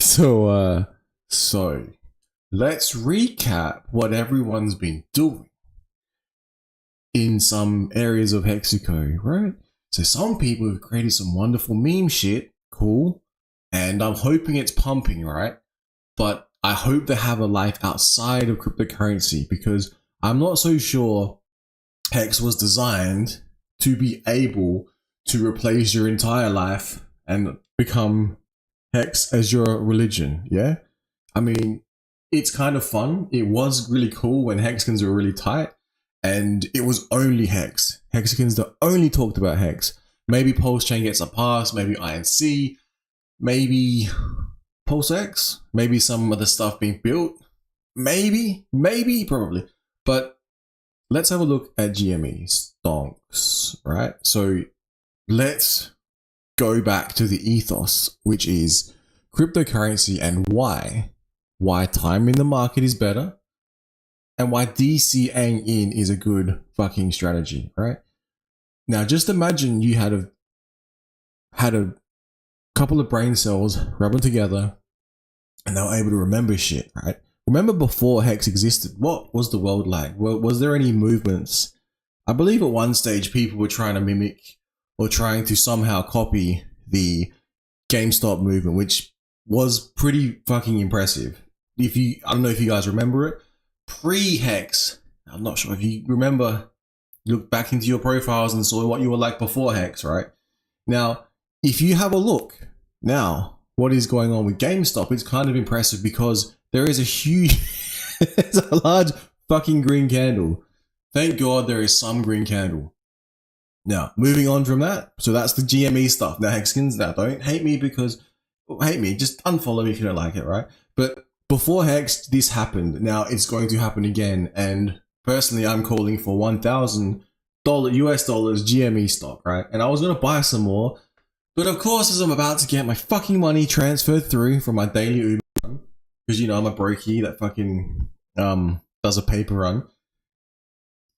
So let's recap what everyone's been doing in some areas of Hexico, right? So some people have created some wonderful meme shit, cool, and I'm hoping it's pumping, right? But I hope they have a life outside of cryptocurrency, because I'm not so sure Hex was designed to be able to replace your entire life and become Hex as your religion, yeah? I mean, it's kind of fun. It was really cool when Hexicans were really tight, and it was only Hex. Hexicans that only talked about Hex. Maybe Pulse Chain gets a pass, maybe INC, maybe Pulse X, maybe some of the stuff being built. Maybe, probably. But let's have a look at GME stonks, right? So let's go back to the ethos, which is cryptocurrency, and why time in the market is better, and why DCing in is a good fucking strategy, right? Now, just imagine you had a couple of brain cells rubbing together, and they were able to remember shit, right? Remember before Hex existed, what was the world like? Was there any movements? I believe at one stage people were trying to mimic or trying to somehow copy the GameStop movement, which was pretty fucking impressive. I don't know if you guys remember it, pre-Hex, I'm not sure if you remember, look back into your profiles and saw what you were like before Hex, right? Now, if you have a look now, what is going on with GameStop, it's kind of impressive, because there is there's a large fucking green candle. Thank God there is some green candle. Now, moving on from that, so that's the GME stuff. Now, Hexicans, now don't hate me, just unfollow me if you don't like it, right? But before Hex, this happened. Now it's going to happen again, and personally, I'm calling for $1,000 US dollars GME stock, right? And I was gonna buy some more, but of course, as I'm about to get my fucking money transferred through from my daily Uber run, because I'm a brokey that fucking does a paper run,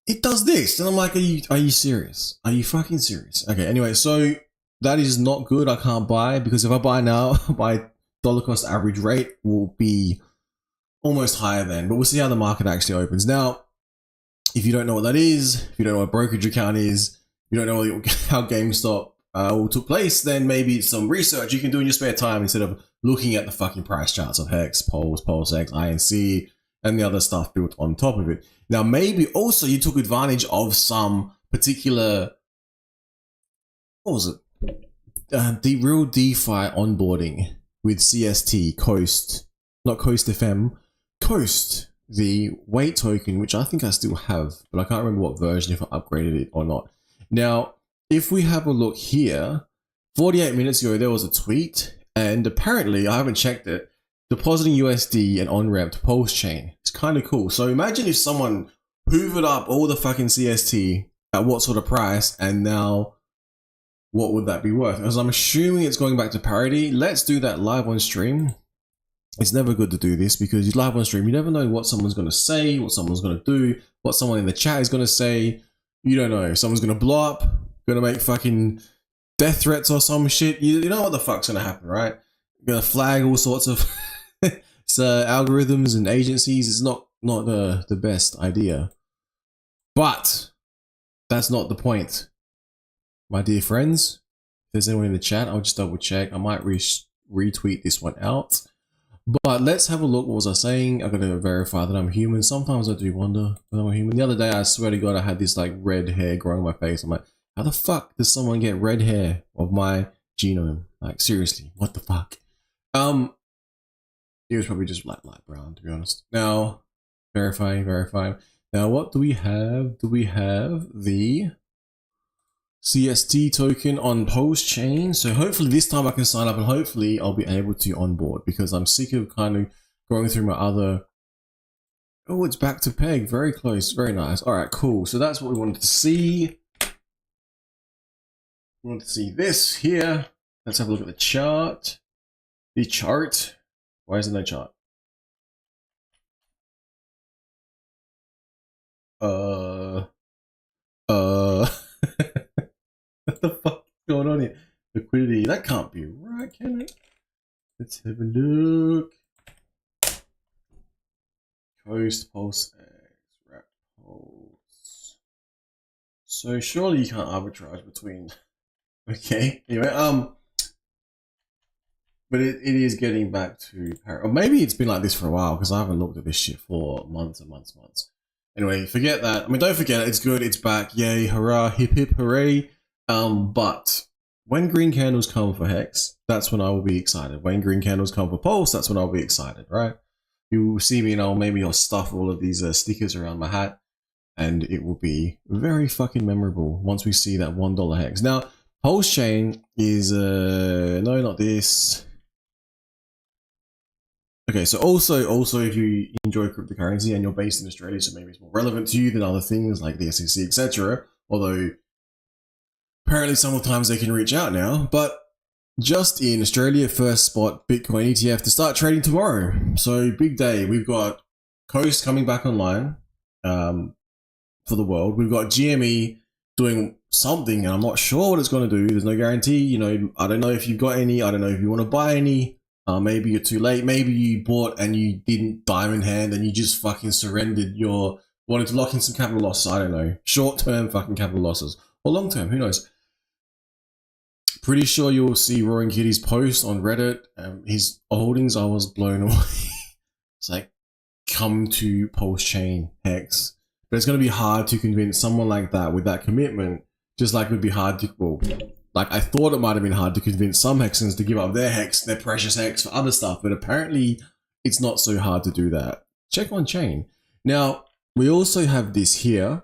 it does this, and I'm like, are you serious? Are you fucking serious? Okay, anyway, so that is not good. I can't buy, because if I buy now, my dollar cost average rate will be almost higher then, but we'll see how the market actually opens. Now, if you don't know what that is, if you don't know what brokerage account is, you don't know how GameStop took place, then maybe it's some research you can do in your spare time instead of looking at the fucking price charts of Hex, Pulse X, INC, and the other stuff built on top of it. Now, maybe also you took advantage of some particular, what was it? The real DeFi onboarding with CST, Coast, not Coast FM, Coast, the weight token, which I think I still have, but I can't remember what version, if I upgraded it or not. Now, if we have a look here, 48 minutes ago, there was a tweet, and apparently, I haven't checked it, depositing USD and on-ramp to Pulse Chain. It's kind of cool. So imagine if someone hoovered up all the fucking CST at what sort of price, and now what would that be worth? Because I'm assuming it's going back to parity. Let's do that live on stream. It's never good to do this, because you live on stream, you never know what someone's going to say, what someone's going to do, what someone in the chat is going to say. You don't know. Someone's going to blow up, going to make fucking death threats or some shit. You know what the fuck's going to happen, right? Going to flag all sorts of algorithms and agencies. It's not the best idea. But that's not the point. My dear friends, if there's anyone in the chat, I'll just double check. I might retweet this one out. But let's have a look. What was I saying? I'm going to verify that I'm human. Sometimes I do wonder that I'm a human. The other day, I swear to God, I had this like red hair growing on my face. I'm like, how the fuck does someone get red hair of my genome? Like, seriously, what the fuck? It was probably just light brown, to be honest. Now, verifying. Now, what do we have? Do we have the CST token on Pulse Chain? So hopefully this time I can sign up, and hopefully I'll be able to onboard, because I'm sick of kind of going through my other. Oh, it's back to peg. Very close. Very nice. All right, cool. So that's what we wanted to see. We want to see this here. Let's have a look at the chart. The chart. Why isn't there a chart? What the fuck is going on here? Liquidity. That can't be right. can it? Let's have a look. Coast, pulse, wrap, pulse. So surely you can't arbitrage between. Okay. Anyway, but it is getting back to, or maybe it's been like this for a while because I haven't looked at this shit for months and months and months. Anyway, forget that. I mean, don't forget it. It's good. It's back. Yay! Hurrah! Hip hip hooray! But when green candles come for Hex, that's when I will be excited. When green candles come for Pulse, that's when I'll be excited, right? You will see me, maybe I'll stuff all of these stickers around my hat, and it will be very fucking memorable once we see that $1 Hex. Now, Pulse Chain is no, not this. Okay, so also if you enjoy cryptocurrency and you're based in Australia, so maybe it's more relevant to you than other things like the SEC, etc. Although apparently sometimes they can reach out now, but just in Australia, first spot Bitcoin ETF to start trading tomorrow. So big day. We've got Coast coming back online for the world. We've got GME doing something, and I'm not sure what it's going to do. There's no guarantee. I don't know if you've got any. I don't know if you want to buy any. Maybe you're too late. Maybe you bought and you didn't diamond hand and you just fucking surrendered wanted to lock in some capital losses. I don't know. Short-term fucking capital losses. Or long-term, who knows? Pretty sure you'll see Roaring Kitty's post on Reddit. His holdings, I was blown away. It's like, come to Pulse Chain Hex. But it's going to be hard to convince someone like that with that commitment, just like it would be hard to, like I thought it might have been hard to convince some Hexans to give up their Hex, their precious Hex for other stuff, but apparently it's not so hard to do that. Check on chain. Now, we also have this here,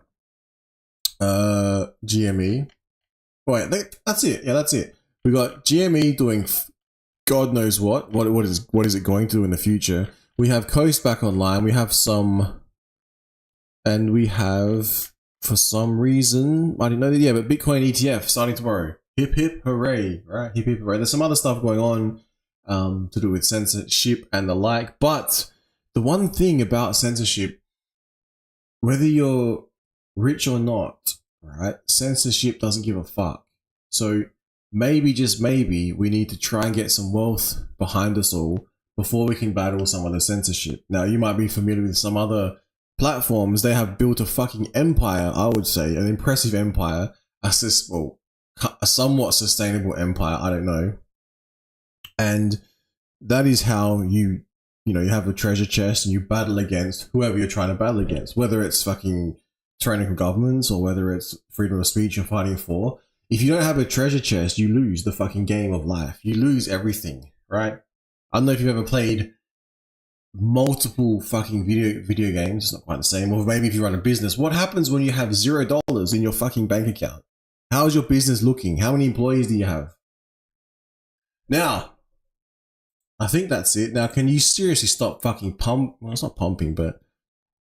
GME. Wait, that's it. Yeah, that's it. We got GME doing God knows what. What is it going to do in the future? We have Coast back online. We have some, and we have, for some reason, I didn't know that. Yeah, but Bitcoin ETF starting tomorrow. Hip hip hooray, right? Hip hip hooray. There's some other stuff going on to do with censorship and the like. But the one thing about censorship, whether you're rich or not, right? Censorship doesn't give a fuck. So maybe, just maybe, we need to try and get some wealth behind us all before we can battle some of the censorship. Now, you might be familiar with some other platforms. They have built a fucking empire, I would say, an impressive empire, a somewhat sustainable empire, I don't know. And that is how you have a treasure chest and you battle against whoever you're trying to battle against, whether it's fucking tyrannical governments or whether it's freedom of speech you're fighting for. If you don't have a treasure chest, you lose the fucking game of life. You lose everything, right? I don't know if you've ever played multiple fucking video games. It's not quite the same. Or maybe if you run a business, what happens when you have $0 in your fucking bank account? How's your business looking? How many employees do you have? Now, I think that's it. Now, can you seriously stop fucking well, it's not pumping, but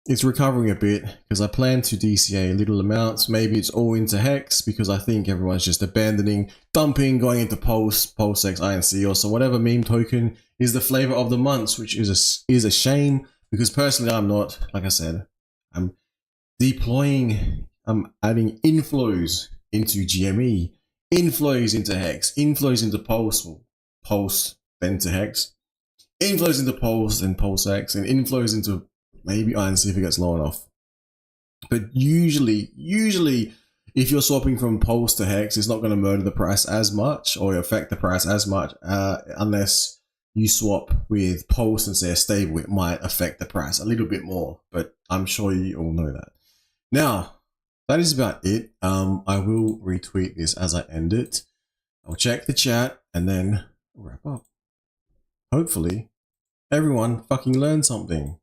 it's recovering a bit because I plan to DCA little amounts. Maybe it's all into Hex because I think everyone's just abandoning, dumping, going into Pulse X, INC, or so whatever meme token is the flavor of the months, which is a shame because personally I'm not. Like I said, I'm adding inflows into GME, inflows into Hex, inflows into Pulse, then to Hex, inflows into Pulse, then Pulse X, and inflows into maybe INC if it gets low enough. But usually, if you're swapping from Pulse to Hex, it's not going to murder the price as much or affect the price as much unless you swap with Pulse and say a stable. It might affect the price a little bit more, but I'm sure you all know that. Now, that is about it. I will retweet this as I end it. I'll check the chat and then wrap up. Hopefully, everyone fucking learned something.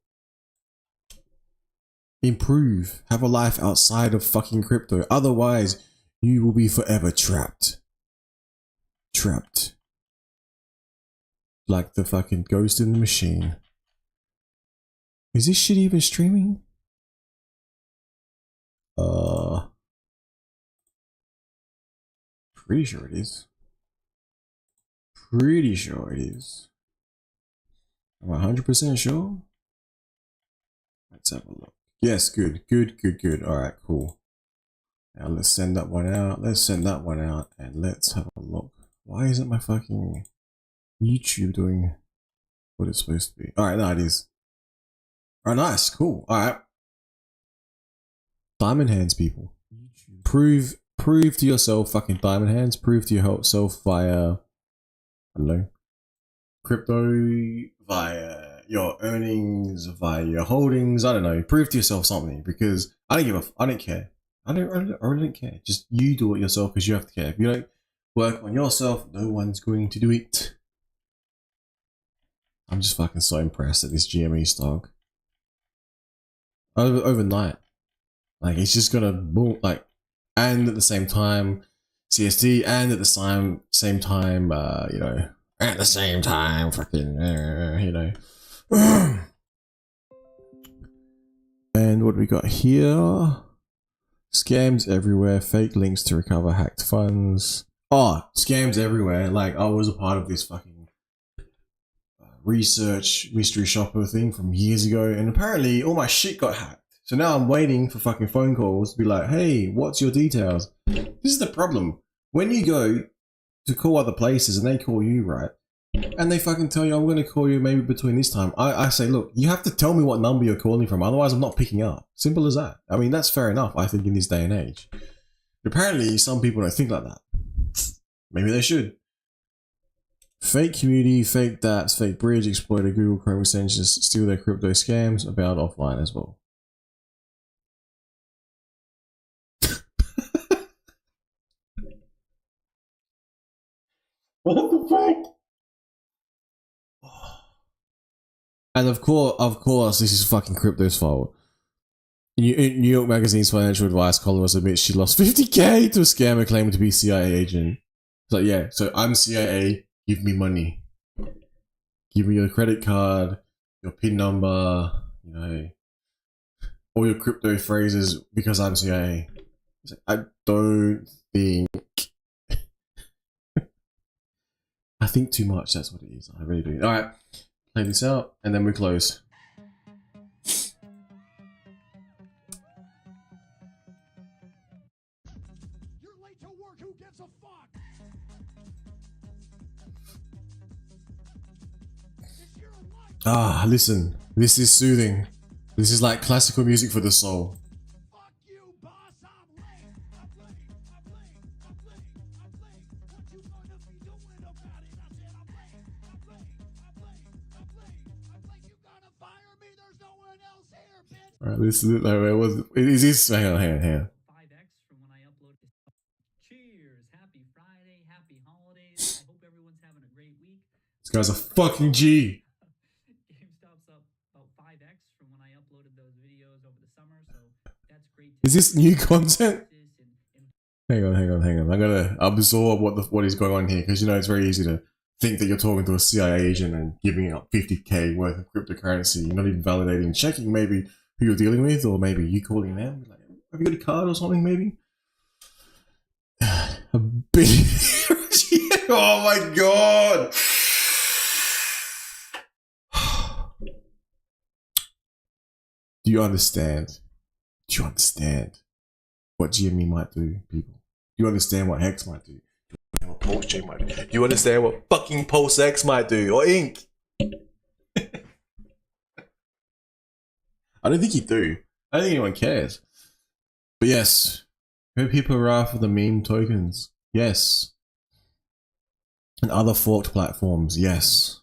Improve. Have a life outside of fucking crypto. Otherwise, you will be forever trapped. Trapped. Like the fucking ghost in the machine. Is this shit even streaming? Pretty sure it is. Pretty sure it is. I'm 100% sure. Let's have a look. Yes, good. Alright, cool. Now let's send that one out. Let's send that one out and let's have a look. Why isn't my fucking... YouTube doing what it's supposed to be. Alright, no, it is. Alright, nice, cool. Alright. Diamond hands, people. Prove to yourself, fucking diamond hands. Prove to yourself via, I don't know, crypto, via your earnings, via your holdings. I don't know. Prove to yourself something, because I don't care. I really don't care. Just you do it yourself, because you have to care. If you don't work on yourself, no one's going to do it. I'm just fucking so impressed at this GME stock. Overnight. Like, it's just gonna boom, like, and at the same time, CST, and at the same time, you know, at the same time, fucking, you know. And what do we got here? Scams everywhere, fake links to recover hacked funds. Oh, scams everywhere. Like, I was a part of this fucking research mystery shopper thing from years ago, and apparently all my shit got hacked. So now I'm waiting for fucking phone calls to be like, hey, what's your details? This is the problem. When you go to call other places and they call you, right? And they fucking tell you, I'm going to call you maybe between this time. I say, look, you have to tell me what number you're calling from. Otherwise, I'm not picking up. Simple as that. I mean, that's fair enough, I think, in this day and age. Apparently, some people don't think like that. Maybe they should. Fake community, fake dApps, fake bridge, exploiter, Google Chrome extensions, steal their crypto scams, about offline as well. What the fuck? And of course, this is fucking crypto's fault. New York Magazine's financial advice columnist admits she lost 50K to a scammer claiming to be CIA agent. It's like, yeah, so I'm CIA, give me money. Give me your credit card, your PIN number, you know, all your crypto phrases because I'm CIA. It's like, I don't think... I think too much, that's what it is. I really do. Alright, play this out, and then we close. You're late to work, who gives a fuck? It's your life. Ah, listen, this is soothing. This is like classical music for the soul. Fuck you, boss, I'm late. I'm late, I'm late, I'm late, I'm late. What you gonna be doing about it? I said I'm late, I'm late, I'm late, I'm late, I'm late. You gonna fire me? There's no one else here, bitch. Alright, this is it. Is this? Hang on. 5x from when I uploaded. Cheers! Happy Friday, happy holidays. I hope everyone's having a great week. This guy's a fucking G. GameStop's up about 5x from when I uploaded those videos over the summer, so that's great. Is this new content? Hang on. I gotta absorb what is going on here, because you know it's very easy to think that you're talking to a CIA agent and giving up 50K worth of cryptocurrency. You're not even validating, checking maybe who you're dealing with, or maybe you calling them. Like, have you got a card or something? Maybe. A bit. Oh my god. Do you understand? Do you understand what GME might do, people? Do you understand what Hex might do? Do you understand what Pulse J might do? Do you understand what fucking Pulse X might do? Or Ink? I don't think you do. I don't think anyone cares. But yes, people are after the meme tokens. Yes. And other forked platforms. Yes.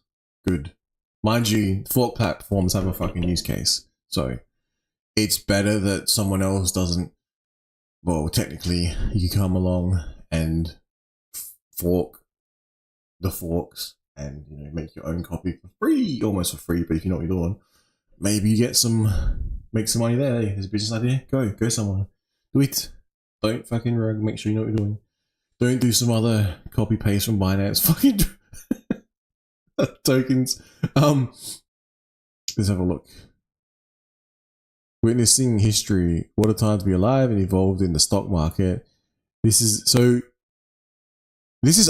Good. Mind you, forked platforms have a fucking use case. So it's better that someone else doesn't. Well, technically, you come along and fork the forks and, you know, make your own copy for free, almost for free. But if you know what you're doing, maybe you get make some money there. Hey, there's a business idea. Go somewhere. Do it. Don't fucking rug. Make sure you know what you're doing. Don't do some other copy paste from Binance. Fucking tokens. Let's have a look. Witnessing history. What a time to be alive and involved in the stock market. This is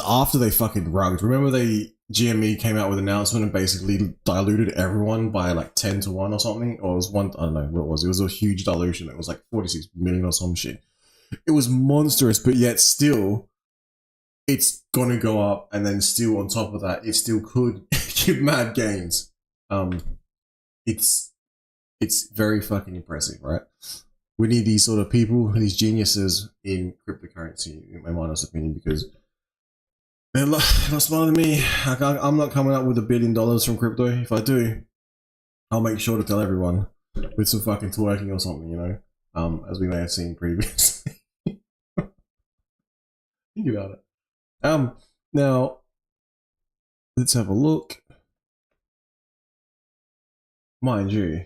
after they fucking rugged. Remember GME came out with an announcement and basically diluted everyone by like 10 to 1 or something? Or it was one, I don't know what it was. It was a huge dilution. It was like 46 million or some shit. It was monstrous, but yet still, it's gonna go up, and then still on top of that, it still could give mad gains. It's very fucking impressive, right? We need these sort of people, these geniuses in cryptocurrency, in my honest opinion, because they're not smarter than me. I'm not coming up with $1 billion from crypto. If I do, I'll make sure to tell everyone with some fucking twerking or something, you know, as we may have seen previously. Think about it. Now let's have a look. Mind you,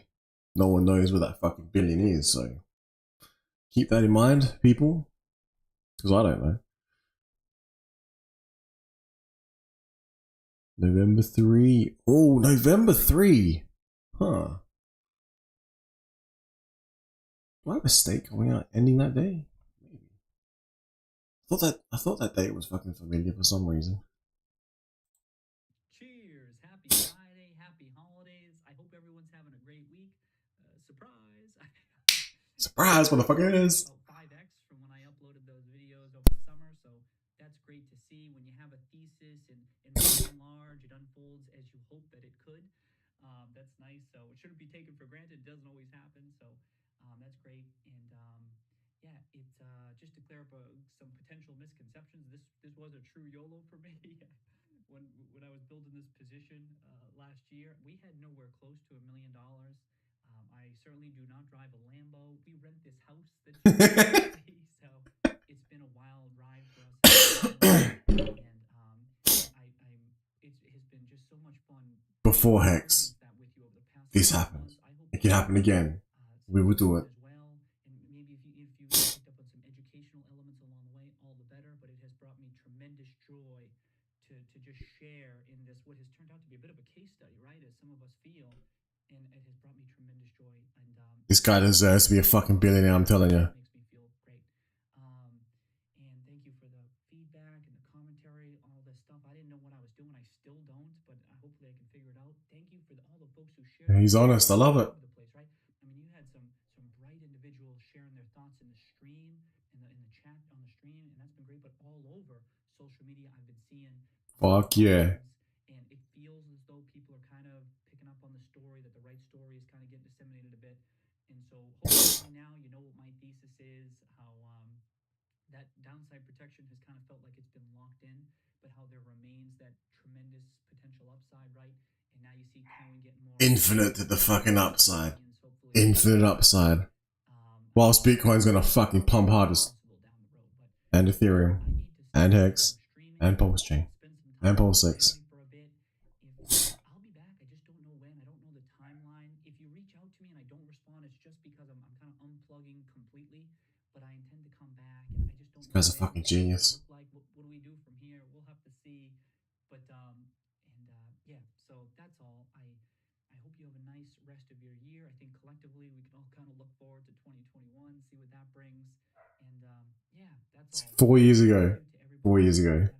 no one knows what that fucking billion is, so keep that in mind, people, because I don't know. November 3. Oh, November 3. Huh. Do I have a stake coming out ending that day? Maybe. I thought that date was fucking familiar for some reason. Cheers. Happy Friday. Happy holidays. I hope everyone's having a great week. Surprise. Surprise, motherfucker is. About 5x from when I uploaded those videos over the summer, so that's great to see. When you have a thesis and by and large it unfolds as you hope that it could, that's nice. So it shouldn't be taken for granted. It doesn't always happen, so that's great. And yeah, it just to clear up some potential misconceptions. This was a true YOLO for me. When I was building this position last year, we had nowhere close to $1 million. I certainly do not drive a Lambo. We rent this house that you see, so it's been a wild ride for us. And it has been just so much fun. Before Hex, this happened. It can happen again. We will do it. As well, and maybe if you picked up on some educational elements along the way, all the better. But it has brought me tremendous joy to just share in this what has turned out to be a bit of a case study, right? As some of us feel, and it has brought me tremendous joy. And this guy deserves to be a fucking billionaire. I'm telling you. Makes me feel great. And thank you for the feedback and the commentary, all this stuff. I didn't know what I was doing. I still don't, but hopefully I can figure it out. Thank you for all the folks who shared. He's honest. I love it. The place, right? I mean, you had some bright individuals sharing their thoughts in the stream, in the chat on the stream, and that's been great. But all over social media, I've been seeing. Fuck yeah. And it feels as though people are kind of picking up on the story, that the right story is kind of getting disseminated a bit. And so hopefully now you know what my thesis is, how that downside protection has kind of felt like it's been locked in, but how there remains that tremendous potential upside, right? And now you see coin getting more infinite to the fucking upside. Infinite upside. Whilst Bitcoin's gonna fucking pump hardest. And Ethereum. And Hex. And Pulse Chain. And Pulse 6. I'll be back. I just don't know when. I don't know the timeline. If you reach out to me and I don't respond, it's just because I'm kind of unplugging completely. But I intend to come back, and I just don't know. This guy's a fucking genius. Like, what do we do from here? We'll have to see. But yeah. So that's all. I hope you have a nice rest of your year. I think collectively we can all kind of look forward to 2021, see what that brings. And yeah, that's all. 4 years ago. 4 years ago.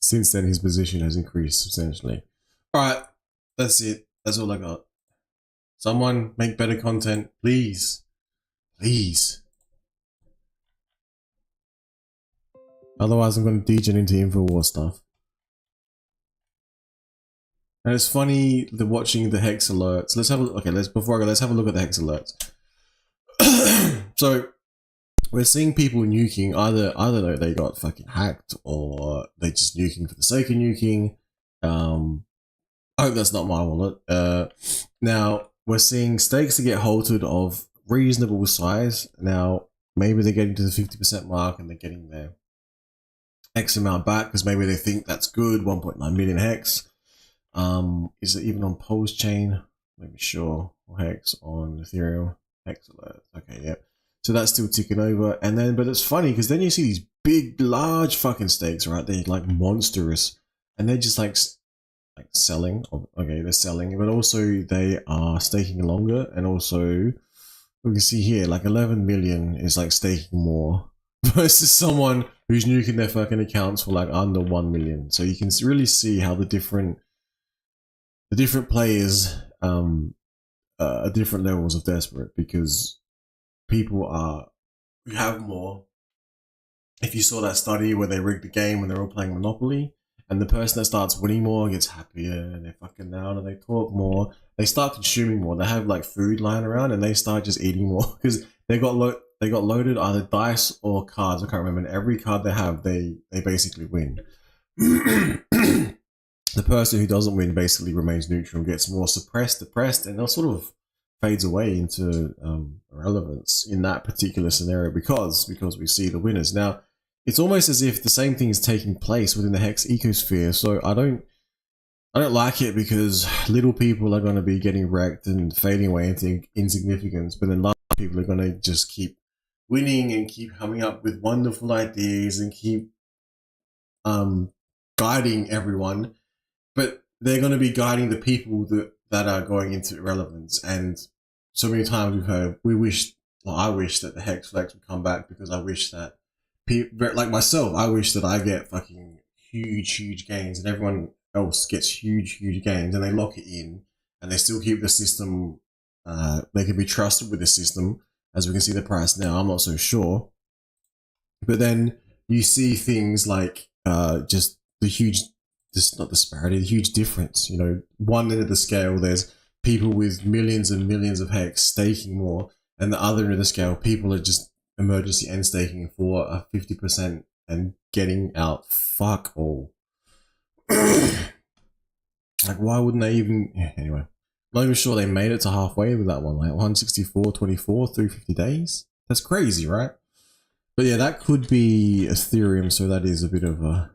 Since then, his position has increased substantially. Alright, that's it. That's all I got. Someone make better content, please. Please. Otherwise, I'm going to degen into InfoWars stuff. And it's funny watching the Hex alerts. Let's have a look. Okay, before I go, let's have a look at the Hex alerts. So, we're seeing people nuking, either they got fucking hacked or they just nuking for the sake of nuking. I hope that's not my wallet. Now, we're seeing stakes that get halted of reasonable size. Now, maybe they're getting to the 50% mark and they're getting their X amount back because maybe they think that's good, 1.9 million Hex. Is it even on Pulse Chain? Let me sure. Or Hex on Ethereum. Hex alert. Okay, yep. So that's still ticking over. And then, but it's funny because then you see these big, large fucking stakes, right? They're like monstrous. And they're just like selling. Okay, they're selling. But also they are staking longer. And also, we can see here, like 11 million is like staking more. Versus someone who's nuking their fucking accounts for like under 1 million. So you can really see how the different players are different levels of desperate because people who have more if you saw that study where they rigged the game when they're all playing Monopoly, and the person that starts winning more gets happier, and they fucking loud and they talk more, they start consuming more. They have like food lying around, and they start just eating more because they got loaded either dice or cards. I can't remember. And every card they have, they basically win. The person who doesn't win basically remains neutral, gets more suppressed, depressed, and they'll sort of fades away into irrelevance in that particular scenario because we see the winners. Now, it's almost as if the same thing is taking place within the Hex ecosphere. So I don't like it because little people are going to be getting wrecked and fading away into insignificance, but then large people are going to just keep winning and keep coming up with wonderful ideas and keep guiding everyone. But they're going to be guiding the people that are going into irrelevance. And so many times we've heard, I wish that the Hex Flex would come back because I wish that people, like myself, I wish that I get fucking huge gains and everyone else gets huge gains and they lock it in and they still keep the system, they can be trusted with the system. As we can see the price now, I'm not so sure. But then you see things like just the huge, not disparity, the huge difference. You know, one end of the scale, there's people with millions and millions of hex staking more, and the other end of the scale, people are just emergency end staking for a 50% and getting out fuck all. Like, why wouldn't they even? Yeah, anyway, not even sure they made it to halfway with that one. Like 164.24, 350 days. That's crazy, right? But yeah, that could be Ethereum, so that is a bit of a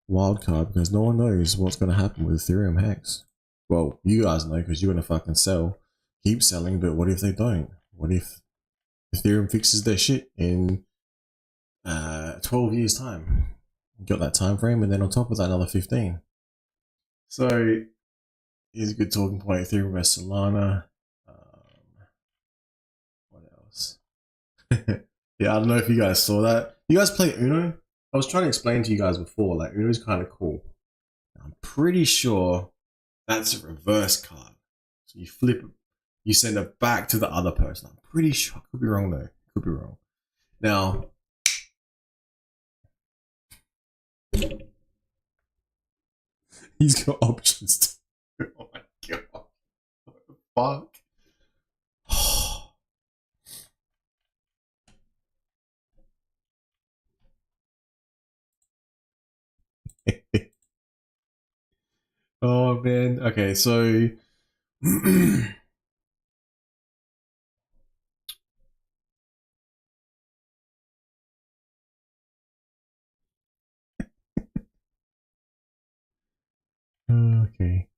wild card because no one knows what's going to happen with Ethereum Hex. Well, you guys know because you're going to fucking sell, keep selling, but what if they don't? What if Ethereum fixes their shit in 12 years' time? You got that time frame, and then on top of that, another 15. So here's a good talking point. Ethereum vs Solana. What else? Yeah, I don't know if you guys saw that. You guys play Uno? I was trying to explain to you guys before, like Uno's kind of cool. I'm pretty sure that's a reverse card. So you flip it, you send it back to the other person. I'm pretty sure. Could be wrong though. Could be wrong. Now, he's got options. Oh my god. What the fuck? Oh man. Okay, so okay.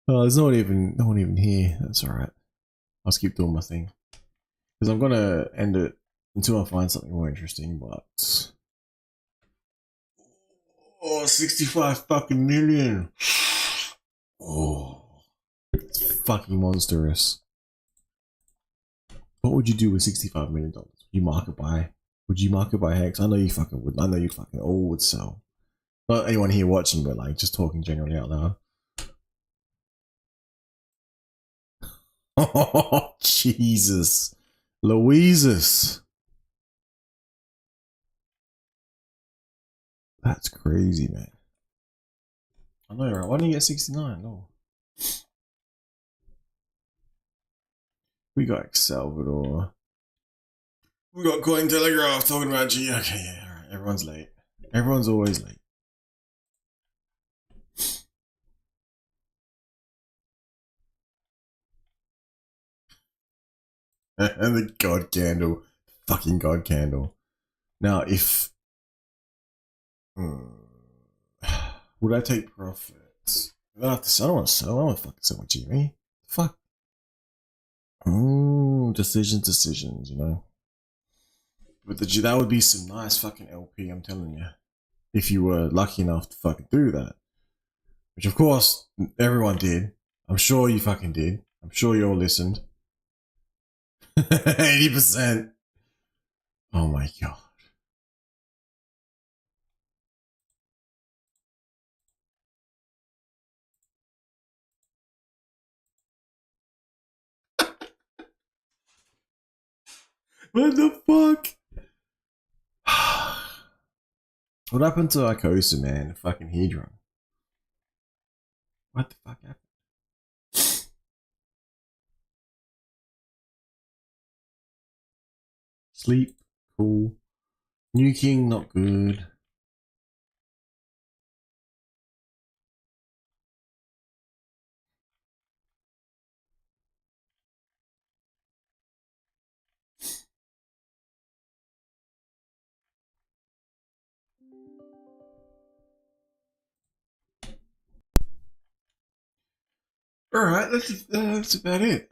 Oh, there's no one even here. That's alright. I'll just keep doing my thing. Because I'm gonna end it until I find something more interesting, but 65 fucking million. Oh, it's fucking monstrous. What would you do with $65 million? Would you market buy? Would you market buy Hex? I know you fucking would. I know you fucking all would sell. Not anyone here watching, but like just talking generally out loud. Oh, Jesus. Louises. That's crazy, man. I know, right? Why didn't you get 69? No. We got El Salvador. We got Cointelegraph talking about G. Okay, yeah, alright. Everyone's late. Everyone's always late. And the God candle. Fucking God candle. Now, if. Would I take profits? I don't want to sell. I don't want to fucking sell my GME. Fuck. Decisions, you know. But that would be some nice fucking LP, I'm telling you. If you were lucky enough to fucking do that. Which, of course, everyone did. I'm sure you fucking did. I'm sure you all listened. 80%. Oh my god. What the fuck? What happened to Icosa, man? The fucking Hedron. What the fuck happened? Sleep, cool. New King, not good. All right, that's about it.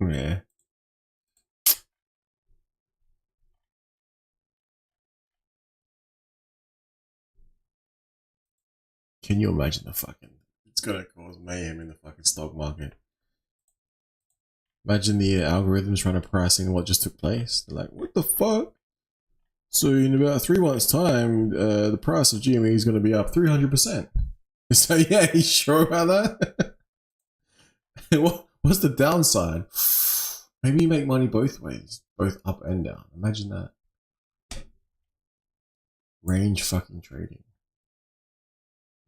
Yeah. Can you imagine the fucking? It's gonna cause mayhem in the fucking stock market. Imagine the algorithms trying to price in what just took place. They're like, what the fuck? So in about 3 months' time, the price of GME is going to be up 300%. So yeah, you sure about that? What's the downside? Maybe you make money both ways, both up and down. Imagine that. Range fucking trading.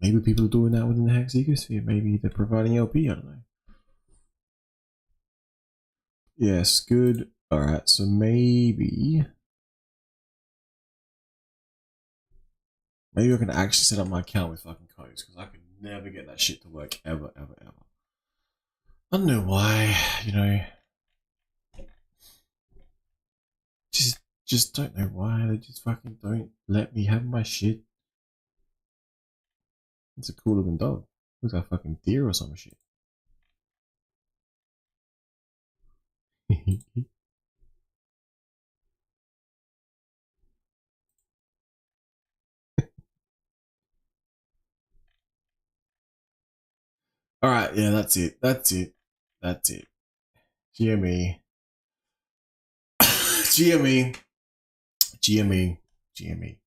Maybe people are doing that within the Hex ecosphere. Maybe they're providing LP. I don't know. Yes, good. All right, so maybe I can actually set up my account with fucking codes because I could never get that shit to work ever. I don't know why, you know. Just don't know why they just fucking don't let me have my shit. It's a cool looking dog. Looks like a fucking deer or some shit. All right, yeah, that's it. GME, GME, GME, GME,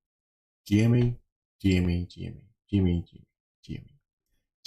GME, GME, GME, GME, GME.